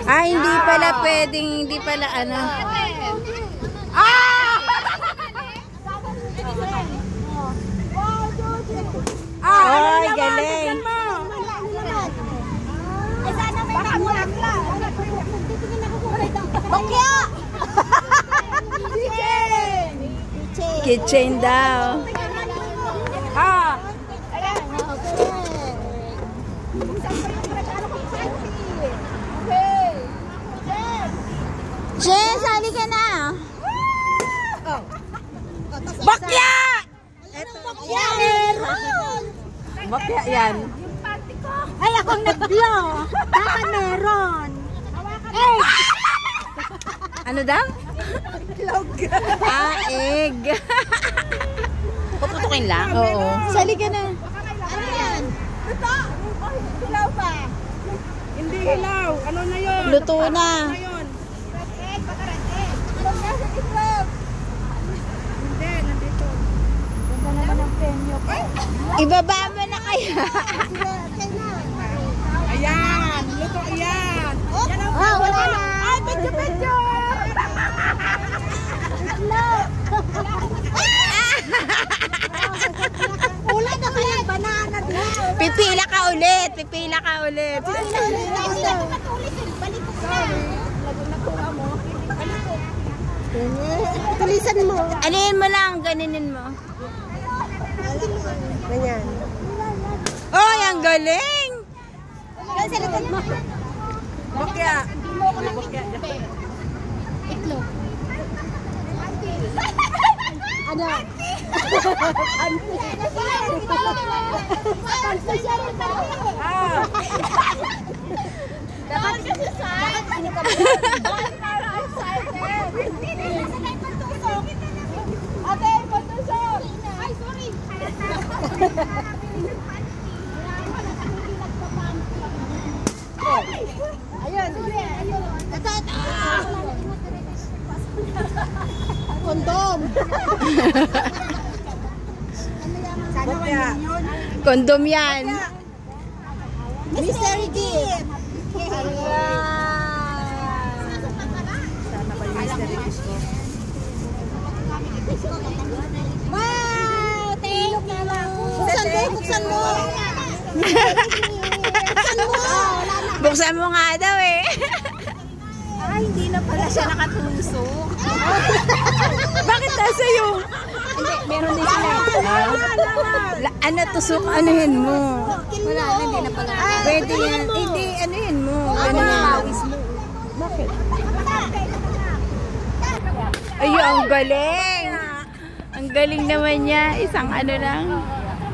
Ah, hindi pala pwedeng, hindi pala ano. Ah! Ay, galing. Ay, sana may mamulang lang. Bakya! Kitchen daw. Ah! Jess, sali ka na. Bakya! Bakya! Meron! Bakya yan. Ay, akong nag-blow. Baka meron. Eh! Ano daw? Ah, egg. Puputukin lang? Oo. Sali ka na. Ano yan? Ito! Hilaw pa. Hindi hilaw. Ano na yun? Luto na. Ano yun? Red egg, baka red egg. Huwag na sa itlog. Hindi, nandito. Ganda naman ang penyo. Ibaba mo na kaya. Ayan. Luto yan. Oh, wala na. Ay, medyo. Itlog. Ulan na kaya, banana din. Pipila ka ulit. Pipila ka ulit. Hindi na patulis. Balik ko na. Tulisan mo. Alin mo lang. Ganinin mo. Ganyan. Oh, ang galing. Yan sa likod mo. Bakya. Hindi mo ako nang itlog. Ano? Ah. Dapat kasi sa para excited. Ate, pantusok. Ay, sorry. Ayun. Kondom. Bakya. Kondom yan. Mystery gift. Sana ba yung mystery kiss ko? Wow! Thank you. Buksan mo. Buksan mo nga daw eh. Ay, hindi na pala siya nakatusok. Bakit nasa iyo? Hindi, meron din sila. Ano tusok? Anuhin mo? Wala, hindi na pala. Pwede yan. Hindi, anuhin mo. Ano Pawis mo. Bakit? Ay, ang galing. Ang galing naman niya. Isang ano lang.